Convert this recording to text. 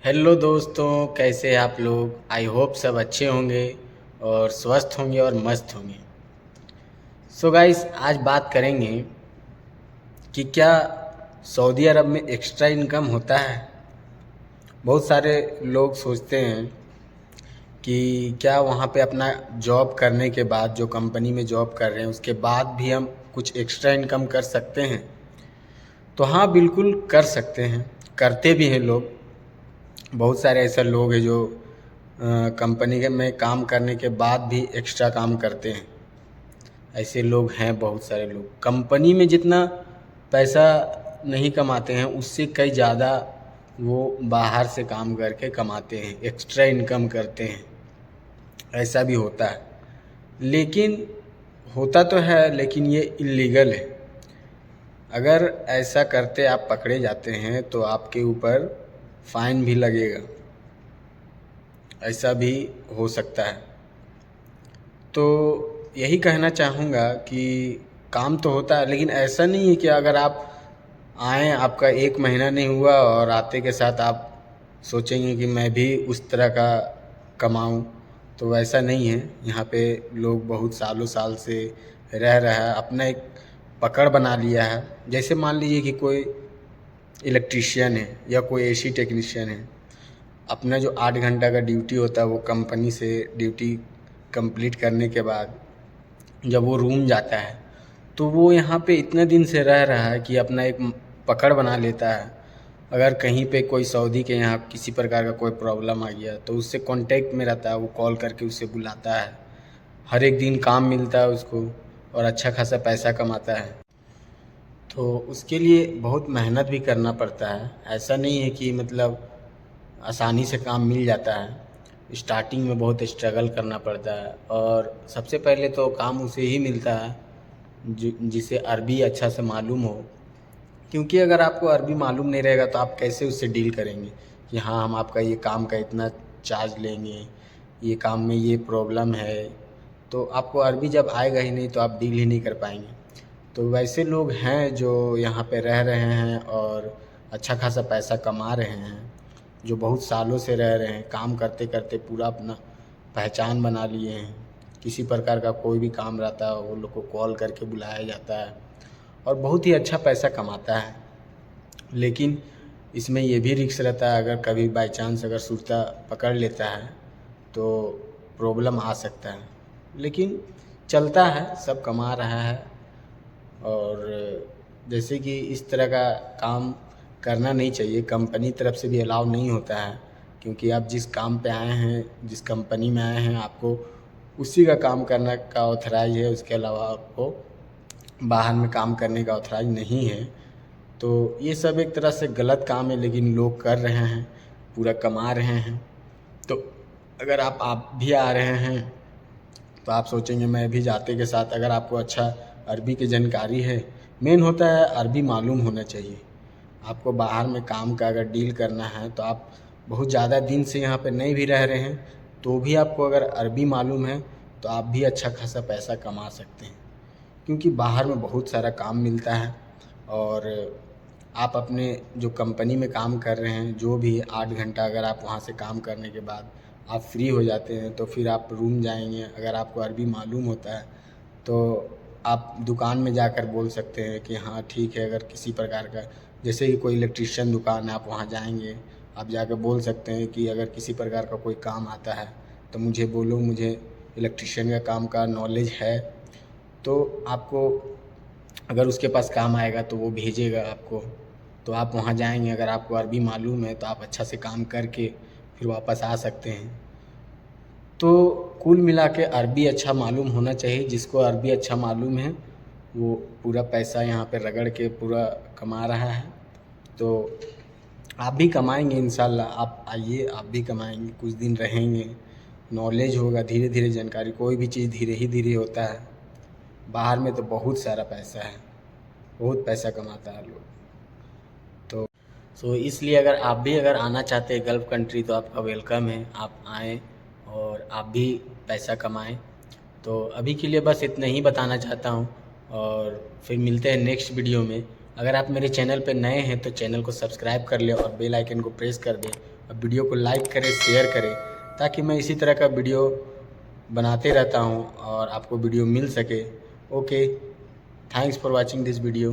Hello दोस्तों, कैसे हैं आप लोग। आई होप सब अच्छे होंगे और स्वस्थ होंगे और मस्त होंगे। सो गाइस, आज बात करेंगे कि क्या सऊदी अरब में एक्स्ट्रा इनकम होता है। बहुत सारे लोग सोचते हैं कि क्या वहाँ पे अपना जॉब करने के बाद, जो कंपनी में जॉब कर रहे हैं उसके बाद भी हम कुछ एक्स्ट्रा इनकम कर सकते हैं। तो हाँ, बिल्कुल कर सकते हैं, करते भी हैं लोग। बहुत सारे ऐसे लोग हैं जो कंपनी में काम करने के बाद भी एक्स्ट्रा काम करते हैं। ऐसे लोग हैं, बहुत सारे लोग कंपनी में जितना पैसा नहीं कमाते हैं उससे कई ज़्यादा वो बाहर से काम करके कमाते हैं, एक्स्ट्रा इनकम करते हैं। ऐसा भी होता है, लेकिन होता तो है, लेकिन ये इल्लीगल है। अगर ऐसा करते आप पकड़े जाते हैं तो आपके ऊपर फाइन भी लगेगा, ऐसा भी हो सकता है। तो यही कहना चाहूँगा कि काम तो होता है, लेकिन ऐसा नहीं है कि अगर आप आएँ, आपका 1 महीना नहीं हुआ और आते के साथ आप सोचेंगे कि मैं भी उस तरह का कमाऊँ, तो वैसा नहीं है। यहाँ पे लोग बहुत सालों साल से रह रहा है, अपना एक पकड़ बना लिया है। जैसे मान लीजिए कि कोई इलेक्ट्रीशियन है या कोई एसी टेक्नीशियन है, अपना जो 8 घंटा का ड्यूटी होता है वो कंपनी से ड्यूटी कंप्लीट करने के बाद जब वो रूम जाता है तो वो यहाँ पे इतने दिन से रह रहा है कि अपना एक पकड़ बना लेता है। अगर कहीं पे कोई सऊदी के यहाँ किसी प्रकार का कोई प्रॉब्लम आ गया तो उससे कांटेक्ट में रहता है, वो कॉल करके उससे बुलाता है। हर एक दिन काम मिलता है उसको और अच्छा खासा पैसा कमाता है। तो उसके लिए बहुत मेहनत भी करना पड़ता है। ऐसा नहीं है कि मतलब आसानी से काम मिल जाता है। स्टार्टिंग में बहुत स्ट्रगल करना पड़ता है और सबसे पहले तो काम उसे ही मिलता है जिसे अरबी अच्छा से मालूम हो। क्योंकि अगर आपको अरबी मालूम नहीं रहेगा तो आप कैसे उससे डील करेंगे कि हाँ, हम आपका ये काम का इतना चार्ज लेंगे, ये काम में ये प्रॉब्लम है। तो आपको अरबी जब आएगा ही नहीं तो आप डील ही नहीं कर पाएंगे। तो वैसे लोग हैं जो यहाँ पे रह रहे हैं और अच्छा खासा पैसा कमा रहे हैं, जो बहुत सालों से रह रहे हैं, काम करते करते पूरा अपना पहचान बना लिए हैं। किसी प्रकार का कोई भी काम रहता है वो लोग को कॉल करके बुलाया जाता है और बहुत ही अच्छा पैसा कमाता है। लेकिन इसमें ये भी रिस्क रहता है, अगर कभी बाई चांस अगर सुरता पकड़ लेता है तो प्रॉब्लम आ सकता है। लेकिन चलता है, सब कमा रहा है। और जैसे कि इस तरह का काम करना नहीं चाहिए, कंपनी तरफ से भी अलाउ नहीं होता है। क्योंकि आप जिस काम पे आए हैं, जिस कंपनी में आए हैं, आपको उसी का काम करने का ऑथराइज है। उसके अलावा आपको बाहर में काम करने का ऑथराइज नहीं है। तो ये सब एक तरह से गलत काम है, लेकिन लोग कर रहे हैं, पूरा कमा रहे हैं। तो अगर आप भी आ रहे हैं तो आप सोचेंगे मैं भी जाते के साथ, अगर आपको अच्छा अरबी की जानकारी है, मेन होता है अरबी मालूम होना चाहिए। आपको बाहर में काम का अगर डील करना है तो आप बहुत ज़्यादा दिन से यहाँ पे नहीं भी रह रहे हैं तो भी आपको अगर अरबी मालूम है तो आप भी अच्छा खासा पैसा कमा सकते हैं। क्योंकि बाहर में बहुत सारा काम मिलता है और आप अपने जो कंपनी में काम कर रहे हैं, जो भी 8 घंटा अगर आप वहाँ से काम करने के बाद आप फ्री हो जाते हैं तो फिर आप रूम जाएंगे। अगर आपको अरबी मालूम होता है तो आप दुकान में जाकर बोल सकते हैं कि हाँ ठीक है, अगर किसी प्रकार का, जैसे कि कोई इलेक्ट्रीशियन दुकान है, आप वहाँ जाएंगे, आप जाकर बोल सकते हैं कि अगर किसी प्रकार का कोई काम आता है तो मुझे बोलो, मुझे इलेक्ट्रीशियन का काम का नॉलेज है। तो आपको अगर उसके पास काम आएगा तो वो भेजेगा आपको। तो आप वहाँ जाएंगे, अगर आपको अरबी मालूम है तो आप अच्छा से काम करके फिर वापस आ सकते हैं। तो कुल मिला के अरबी अच्छा मालूम होना चाहिए। जिसको अरबी अच्छा मालूम है वो पूरा पैसा यहाँ पे रगड़ के पूरा कमा रहा है। तो आप भी कमाएंगे इंशाल्लाह। आप आइए, आप भी कमाएंगे, कुछ दिन रहेंगे, नॉलेज होगा, धीरे धीरे जानकारी। कोई भी चीज़ धीरे ही धीरे होता है। बाहर में तो बहुत सारा पैसा है, बहुत पैसा कमाता है लोग। तो इसलिए अगर आप भी अगर आना चाहते हैं गल्फ़ कंट्री तो आपका वेलकम है, आप आएँ और आप भी पैसा कमाएँ। तो अभी के लिए बस इतना ही बताना चाहता हूँ और फिर मिलते हैं नेक्स्ट वीडियो में। अगर आप मेरे चैनल पे नए हैं तो चैनल को सब्सक्राइब कर लें और बेल आइकन को प्रेस कर दें वीडियो को लाइक करें, शेयर करें, ताकि मैं इसी तरह का वीडियो बनाते रहता हूँ और आपको वीडियो मिल सके। Okay, thanks for watching this video.